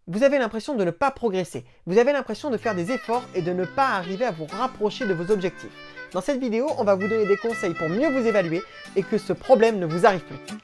Vous avez l'impression de ne pas progresser, vous avez l'impression de faire des efforts et de ne pas arriver à vous rapprocher de vos objectifs. Dans cette vidéo, on va vous donner des conseils pour mieux vous évaluer et que ce problème ne vous arrive plus.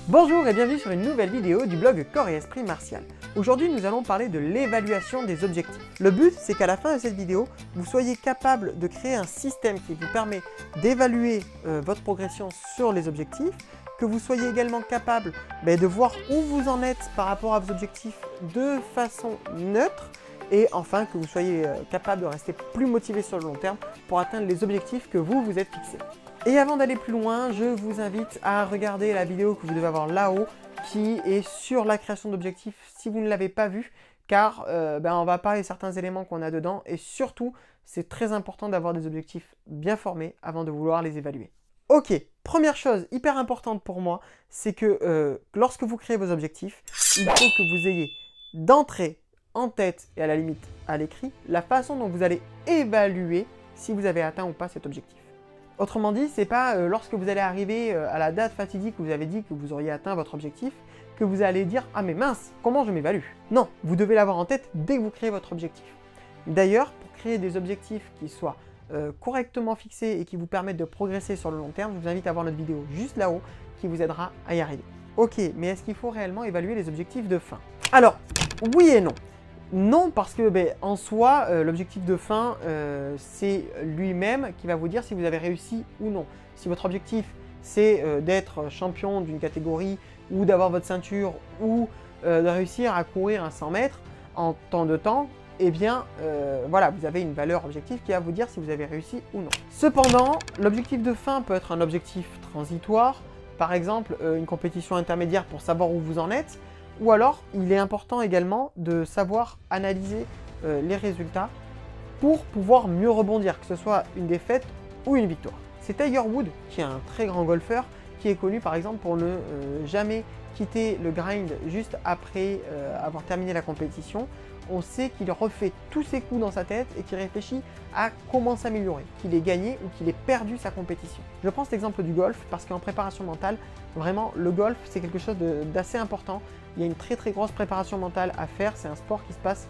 Bonjour et bienvenue sur une nouvelle vidéo du blog Corps et Esprit Martial. Aujourd'hui, nous allons parler de l'évaluation des objectifs. Le but, c'est qu'à la fin de cette vidéo, vous soyez capable de créer un système qui vous permet d'évaluer votre progression sur les objectifs, que vous soyez également capable de voir où vous en êtes par rapport à vos objectifs de façon neutre, et enfin que vous soyez capable de rester plus motivé sur le long terme pour atteindre les objectifs que vous vous êtes fixés. Et avant d'aller plus loin, je vous invite à regarder la vidéo que vous devez avoir là-haut qui est sur la création d'objectifs si vous ne l'avez pas vue, car on va parler de certains éléments qu'on a dedans et surtout, c'est très important d'avoir des objectifs bien formés avant de vouloir les évaluer. Ok, première chose hyper importante pour moi, c'est que lorsque vous créez vos objectifs, il faut que vous ayez d'entrée en tête et à la limite à l'écrit la façon dont vous allez évaluer si vous avez atteint ou pas cet objectif. Autrement dit, c'est pas lorsque vous allez arriver à la date fatidique où vous avez dit que vous auriez atteint votre objectif que vous allez dire « Ah mais mince, comment je m'évalue ?» Non, vous devez l'avoir en tête dès que vous créez votre objectif. D'ailleurs, pour créer des objectifs qui soient correctement fixés et qui vous permettent de progresser sur le long terme, je vous invite à voir notre vidéo juste là-haut qui vous aidera à y arriver. Ok, mais est-ce qu'il faut réellement évaluer les objectifs de fin? Alors, oui et non. Non, parce que en soi, l'objectif de fin, c'est lui-même qui va vous dire si vous avez réussi ou non. Si votre objectif, c'est d'être champion d'une catégorie ou d'avoir votre ceinture ou de réussir à courir un 100 mètres en tant de temps, eh bien, voilà, vous avez une valeur objective qui va vous dire si vous avez réussi ou non. Cependant, l'objectif de fin peut être un objectif transitoire, par exemple, une compétition intermédiaire pour savoir où vous en êtes. Ou alors, il est important également de savoir analyser les résultats pour pouvoir mieux rebondir, que ce soit une défaite ou une victoire. C'est Tiger Woods, qui est un très grand golfeur, qui est connu par exemple pour ne jamais quitter le grind juste après avoir terminé la compétition. On sait qu'il refait tous ses coups dans sa tête et qu'il réfléchit à comment s'améliorer, qu'il ait gagné ou qu'il ait perdu sa compétition. Je prends cet exemple du golf parce qu'en préparation mentale, vraiment le golf c'est quelque chose d'assez important. Il y a une très grosse préparation mentale à faire, c'est un sport qui se passe,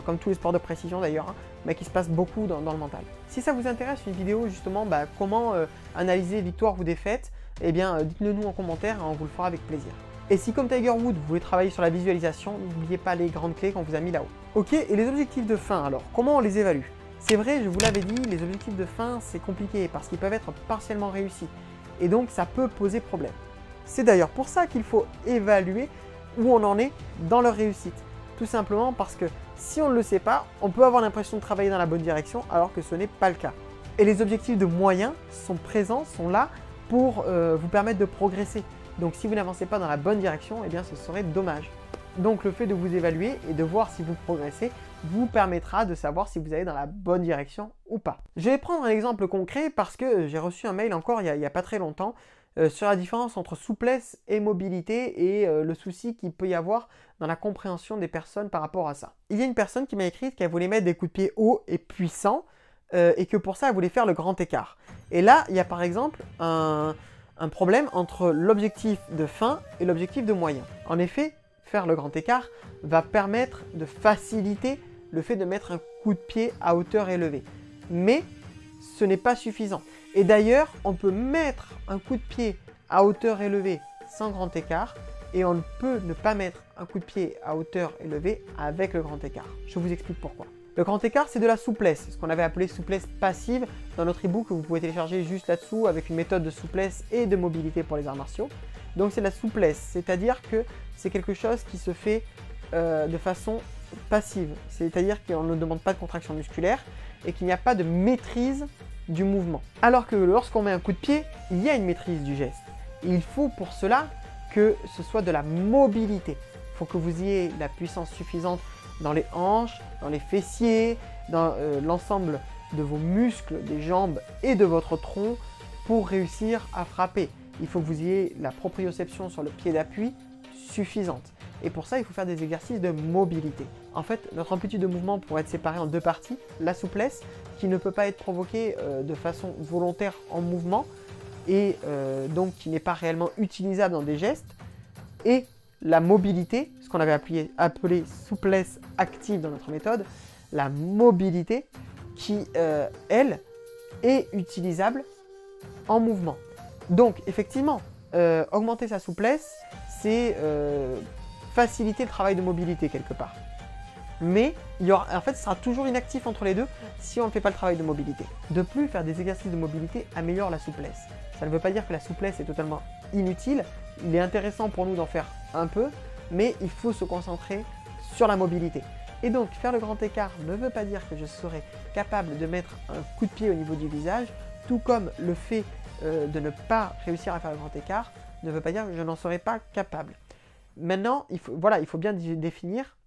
comme tous les sports de précision d'ailleurs, mais qui se passe beaucoup dans le mental. Si ça vous intéresse une vidéo justement comment analyser victoire ou défaite, eh bien dites-le nous en commentaire et on vous le fera avec plaisir. Et si comme Tiger Woods, vous voulez travailler sur la visualisation, n'oubliez pas les grandes clés qu'on vous a mis là-haut. Ok, et les objectifs de fin alors, comment on les évalue? C'est vrai, je vous l'avais dit, les objectifs de fin c'est compliqué parce qu'ils peuvent être partiellement réussis et donc ça peut poser problème. C'est d'ailleurs pour ça qu'il faut évaluer où on en est dans leur réussite. Tout simplement parce que si on ne le sait pas, on peut avoir l'impression de travailler dans la bonne direction alors que ce n'est pas le cas. Et les objectifs de moyens sont présents, sont là pour vous permettre de progresser. Donc si vous n'avancez pas dans la bonne direction, eh bien ce serait dommage. Donc le fait de vous évaluer et de voir si vous progressez vous permettra de savoir si vous allez dans la bonne direction ou pas. Je vais prendre un exemple concret parce que j'ai reçu un mail encore il n'y a pas très longtemps sur la différence entre souplesse et mobilité et le souci qu'il peut y avoir dans la compréhension des personnes par rapport à ça. Il y a une personne qui m'a écrit qu'elle voulait mettre des coups de pied hauts et puissants et que pour ça elle voulait faire le grand écart. Et là il y a par exemple un problème entre l'objectif de fin et l'objectif de moyen. En effet, faire le grand écart va permettre de faciliter le fait de mettre un coup de pied à hauteur élevée. Mais ce n'est pas suffisant. Et d'ailleurs, on peut mettre un coup de pied à hauteur élevée sans grand écart et on peut ne pas mettre un coup de pied à hauteur élevée avec le grand écart. Je vous explique pourquoi. Le grand écart, c'est de la souplesse, ce qu'on avait appelé souplesse passive dans notre e-book que vous pouvez télécharger juste là-dessous avec une méthode de souplesse et de mobilité pour les arts martiaux. Donc c'est de la souplesse, c'est-à-dire que c'est quelque chose qui se fait de façon passive, c'est-à-dire qu'on ne demande pas de contraction musculaire et qu'il n'y a pas de maîtrise du mouvement. Alors que lorsqu'on met un coup de pied, il y a une maîtrise du geste. Et il faut pour cela que ce soit de la mobilité. Il faut que vous ayez la puissance suffisante dans les hanches, dans les fessiers, dans l'ensemble de vos muscles, des jambes et de votre tronc pour réussir à frapper. Il faut que vous ayez la proprioception sur le pied d'appui suffisante. Et pour ça, il faut faire des exercices de mobilité. En fait, notre amplitude de mouvement pourrait être séparée en deux parties. La souplesse, qui ne peut pas être provoquée de façon volontaire en mouvement, et donc qui n'est pas réellement utilisable dans des gestes, et la mobilité, ce qu'on avait appelé souplesse active dans notre méthode, la mobilité qui, elle, est utilisable en mouvement. Donc, effectivement, augmenter sa souplesse, c'est faciliter le travail de mobilité quelque part. Mais en fait, ce sera toujours inactif entre les deux si on ne fait pas le travail de mobilité. De plus, faire des exercices de mobilité améliore la souplesse. Ça ne veut pas dire que la souplesse est totalement inutile. Il est intéressant pour nous d'en faire un peu, mais il faut se concentrer sur la mobilité. Et donc, faire le grand écart ne veut pas dire que je serai capable de mettre un coup de pied au niveau du visage, tout comme le fait de ne pas réussir à faire le grand écart ne veut pas dire que je n'en serai pas capable. Maintenant, il faut bien définir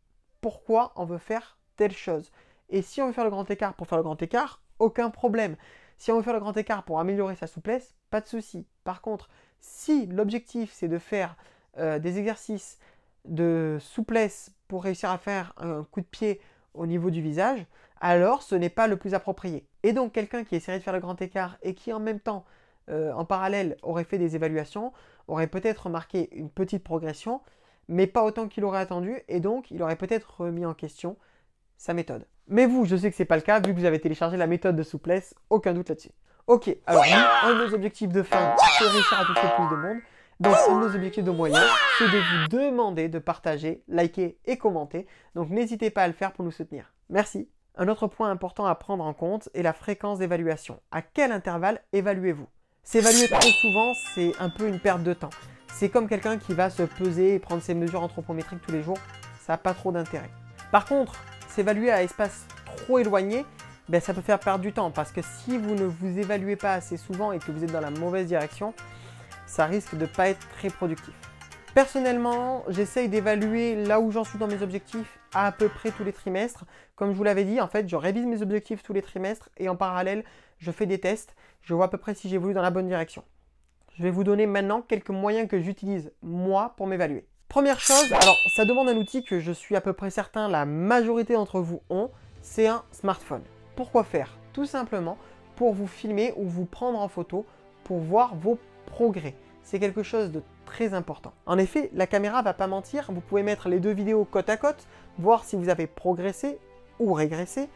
pourquoi on veut faire telle chose. Et si on veut faire le grand écart pour faire le grand écart, aucun problème. Si on veut faire le grand écart pour améliorer sa souplesse, pas de souci. Par contre, si l'objectif c'est de faire des exercices de souplesse pour réussir à faire un coup de pied au niveau du visage, alors ce n'est pas le plus approprié. Et donc quelqu'un qui essaierait de faire le grand écart et qui en même temps, en parallèle, aurait fait des évaluations, aurait peut-être remarqué une petite progression, mais pas autant qu'il aurait attendu, et donc il aurait peut-être remis en question sa méthode. Mais vous, je sais que ce n'est pas le cas, vu que vous avez téléchargé la méthode de souplesse, aucun doute là-dessus. Ok, alors nous, un de nos objectifs de fin, c'est réussir à toucher plus de monde. Donc un de nos objectifs de moyen, c'est de vous demander de partager, liker et commenter. Donc n'hésitez pas à le faire pour nous soutenir. Merci. Un autre point important à prendre en compte est la fréquence d'évaluation. À quel intervalle évaluez-vous? S'évaluer trop souvent, c'est un peu une perte de temps. C'est comme quelqu'un qui va se peser et prendre ses mesures anthropométriques tous les jours. Ça n'a pas trop d'intérêt. Par contre, s'évaluer à espace trop éloigné, ça peut faire perdre du temps. Parce que si vous ne vous évaluez pas assez souvent et que vous êtes dans la mauvaise direction, ça risque de ne pas être très productif. Personnellement, j'essaye d'évaluer là où j'en suis dans mes objectifs à peu près tous les trimestres. Comme je vous l'avais dit, en fait, je révise mes objectifs tous les trimestres et en parallèle, je fais des tests. Je vois à peu près si j'évolue dans la bonne direction. Je vais vous donner maintenant quelques moyens que j'utilise moi pour m'évaluer. Première chose, alors ça demande un outil que je suis à peu près certain la majorité d'entre vous ont, c'est un smartphone. Pourquoi faire? Tout simplement pour vous filmer ou vous prendre en photo pour voir vos progrès. C'est quelque chose de très important. En effet, la caméra ne va pas mentir, vous pouvez mettre les deux vidéos côte à côte, voir si vous avez progressé ou régressé.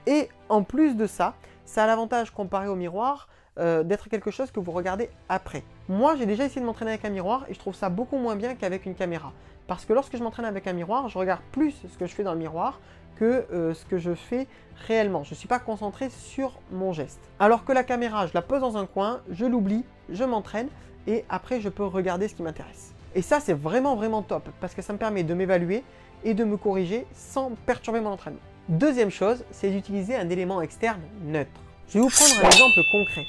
Et en plus de ça, ça a l'avantage comparé au miroir d'être quelque chose que vous regardez après. Moi, j'ai déjà essayé de m'entraîner avec un miroir et je trouve ça beaucoup moins bien qu'avec une caméra. Parce que lorsque je m'entraîne avec un miroir, je regarde plus ce que je fais dans le miroir que ce que je fais réellement. Je ne suis pas concentré sur mon geste. Alors que la caméra, je la pose dans un coin, je l'oublie, je m'entraîne et après je peux regarder ce qui m'intéresse. Et ça, c'est vraiment top parce que ça me permet de m'évaluer et de me corriger sans perturber mon entraînement. Deuxième chose, c'est d'utiliser un élément externe neutre. Je vais vous prendre un exemple concret.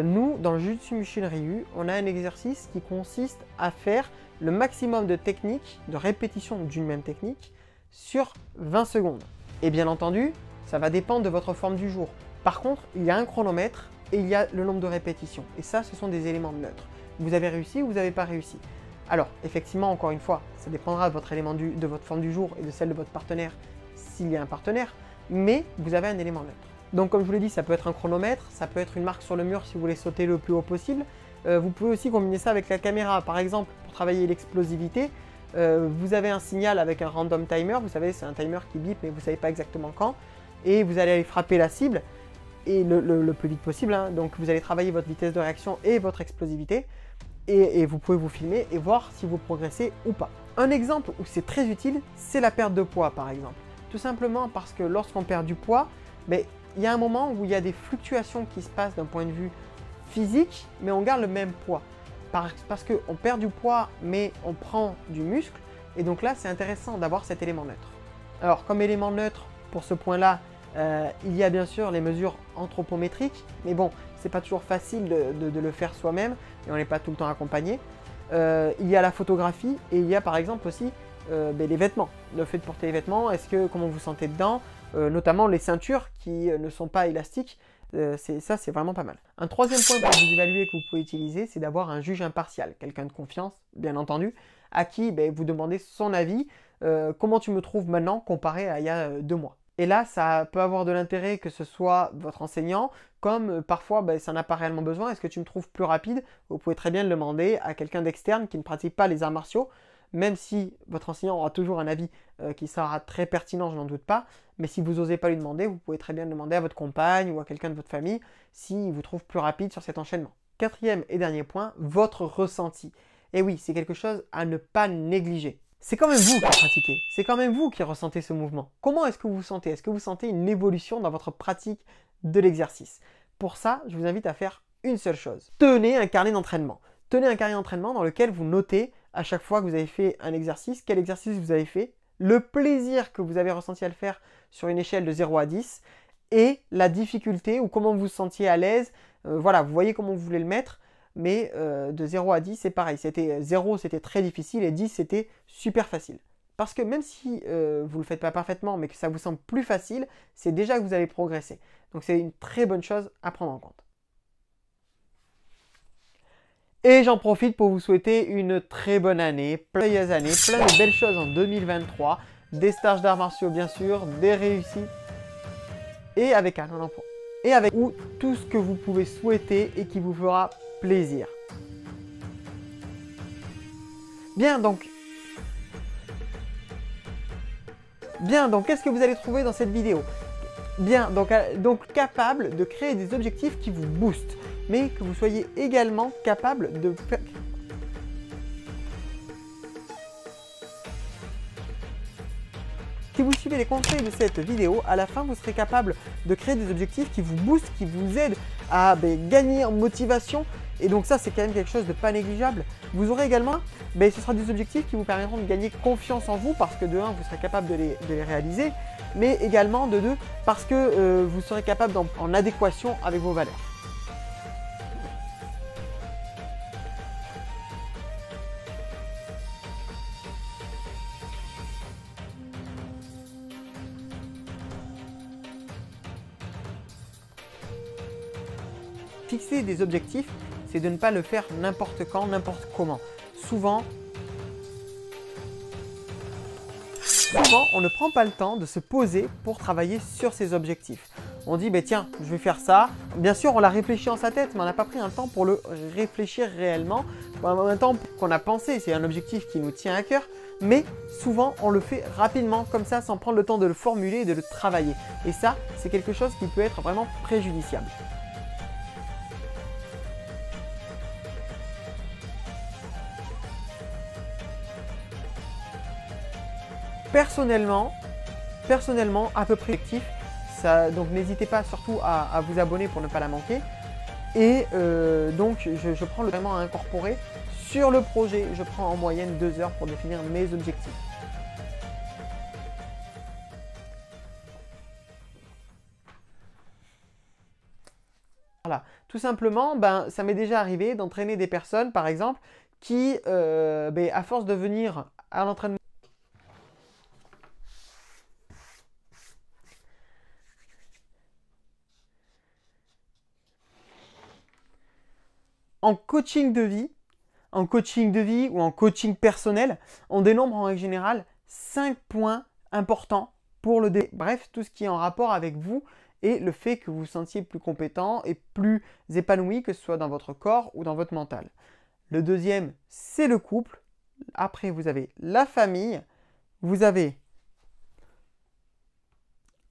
Nous, dans le Jiu-Jitsu Mushin Ryu, on a un exercice qui consiste à faire le maximum de techniques, de répétitions d'une même technique sur 20 secondes. Et bien entendu, ça va dépendre de votre forme du jour. Par contre, il y a un chronomètre et il y a le nombre de répétitions. Et ça, ce sont des éléments neutres. Vous avez réussi ou vous n'avez pas réussi. Alors, effectivement, encore une fois, ça dépendra de votre forme du jour et de celle de votre partenaire, s'il y a un partenaire, mais vous avez un élément neutre. Donc comme je vous l'ai dit, ça peut être un chronomètre, ça peut être une marque sur le mur si vous voulez sauter le plus haut possible. Vous pouvez aussi combiner ça avec la caméra. Par exemple, pour travailler l'explosivité, vous avez un signal avec un random timer. Vous savez, c'est un timer qui bip, mais vous ne savez pas exactement quand. Et vous allez aller frapper la cible et le plus vite possible. Hein. Donc vous allez travailler votre vitesse de réaction et votre explosivité. Et vous pouvez vous filmer et voir si vous progressez ou pas. Un exemple où c'est très utile, c'est la perte de poids par exemple. Tout simplement parce que lorsqu'on perd du poids, il y a un moment où il y a des fluctuations qui se passent d'un point de vue physique, mais on garde le même poids. Parce qu'on perd du poids, mais on prend du muscle. Et donc là, c'est intéressant d'avoir cet élément neutre. Alors, comme élément neutre, pour ce point-là, il y a bien sûr les mesures anthropométriques. Mais bon, c'est pas toujours facile de le faire soi-même et on n'est pas tout le temps accompagné. Il y a la photographie et il y a par exemple aussi les vêtements. Le fait de porter les vêtements, comment vous sentez dedans, notamment les ceintures qui ne sont pas élastiques. Ça, c'est vraiment pas mal. Un troisième point pour vous évaluer que vous pouvez utiliser, c'est d'avoir un juge impartial, quelqu'un de confiance, bien entendu, à qui vous demandez son avis. Comment tu me trouves maintenant comparé à il y a 2 mois? Et là, ça peut avoir de l'intérêt que ce soit votre enseignant, comme parfois ça n'a pas réellement besoin. Est-ce que tu me trouves plus rapide? Vous pouvez très bien le demander à quelqu'un d'externe qui ne pratique pas les arts martiaux, même si votre enseignant aura toujours un avis qui sera très pertinent, je n'en doute pas. Mais si vous n'osez pas lui demander, vous pouvez très bien le demander à votre compagne ou à quelqu'un de votre famille s'il vous trouve plus rapide sur cet enchaînement. Quatrième et dernier point, votre ressenti. Et oui, c'est quelque chose à ne pas négliger. C'est quand même vous qui pratiquez, c'est quand même vous qui ressentez ce mouvement. Comment est-ce que vous vous sentez? Est-ce que vous sentez une évolution dans votre pratique de l'exercice? Pour ça, je vous invite à faire une seule chose. Tenez un carnet d'entraînement. Tenez un carnet d'entraînement dans lequel vous notez à chaque fois que vous avez fait un exercice, quel exercice vous avez fait, le plaisir que vous avez ressenti à le faire sur une échelle de 0 à 10 et la difficulté ou comment vous vous sentiez à l'aise. Voilà, vous voyez comment vous voulez le mettre. Mais de 0 à 10, c'est pareil. 0, c'était très difficile et 10, c'était super facile. Parce que même si vous ne le faites pas parfaitement, mais que ça vous semble plus facile, c'est déjà que vous avez progressé. Donc c'est une très bonne chose à prendre en compte. Et j'en profite pour vous souhaiter une très bonne année, plein de belles choses en 2023, des stages d'arts martiaux bien sûr, des réussites, et avec un emploi. Et avec tout ce que vous pouvez souhaiter et qui vous fera plaisir. Bien, donc qu'est-ce que vous allez trouver dans cette vidéo? Bien, donc capable de créer des objectifs qui vous boostent, mais que vous soyez également capable de faire... Si vous suivez les conseils de cette vidéo, à la fin, vous serez capable de créer des objectifs qui vous boostent, qui vous aident à gagner en motivation. Et donc ça, c'est quand même quelque chose de pas négligeable. Vous aurez également, ce sera des objectifs qui vous permettront de gagner confiance en vous parce que de 1, vous serez capable de les réaliser, mais également de 2, parce que vous serez capable en adéquation avec vos valeurs. Fixer des objectifs, c'est de ne pas le faire n'importe quand, n'importe comment. Souvent, on ne prend pas le temps de se poser pour travailler sur ses objectifs. On dit, tiens, je vais faire ça. Bien sûr, on l'a réfléchi en sa tête, mais on n'a pas pris un temps pour le réfléchir réellement. En même temps qu'on a pensé, c'est un objectif qui nous tient à cœur, mais souvent, on le fait rapidement, comme ça, sans prendre le temps de le formuler et de le travailler. Et ça, c'est quelque chose qui peut être vraiment préjudiciable. Personnellement, à peu près actif, donc n'hésitez pas surtout à vous abonner pour ne pas la manquer. Et donc je prends vraiment à incorporer sur le projet. Je prends en moyenne 2 heures pour définir mes objectifs. Voilà, tout simplement, ça m'est déjà arrivé d'entraîner des personnes, par exemple, qui, à force de venir à l'entraînement, en coaching de vie ou en coaching personnel, on dénombre en règle générale 5 points importants pour le développement. Bref, tout ce qui est en rapport avec vous et le fait que vous vous sentiez plus compétent et plus épanoui, que ce soit dans votre corps ou dans votre mental. Le deuxième, c'est le couple. Après, vous avez la famille. Vous avez...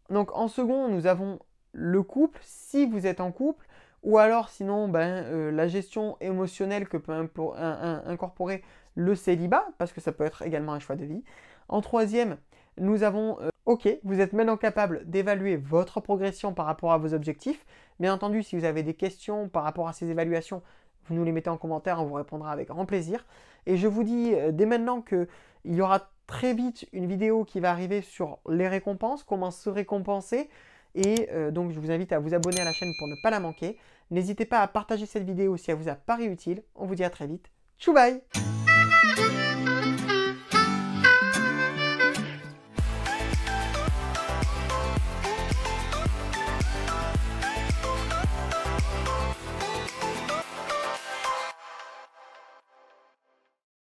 Donc en second, nous avons le couple, si vous êtes en couple. Ou alors sinon, la gestion émotionnelle que peut incorporer le célibat, parce que ça peut être également un choix de vie. En troisième, nous avons, ok, vous êtes maintenant capable d'évaluer votre progression par rapport à vos objectifs. Bien entendu, si vous avez des questions par rapport à ces évaluations, vous nous les mettez en commentaire, on vous répondra avec grand plaisir. Et je vous dis dès maintenant qu'il y aura très vite une vidéo qui va arriver sur les récompenses, comment se récompenser. Et donc, je vous invite à vous abonner à la chaîne pour ne pas la manquer. N'hésitez pas à partager cette vidéo si elle vous a paru utile. On vous dit à très vite. Tchou bye!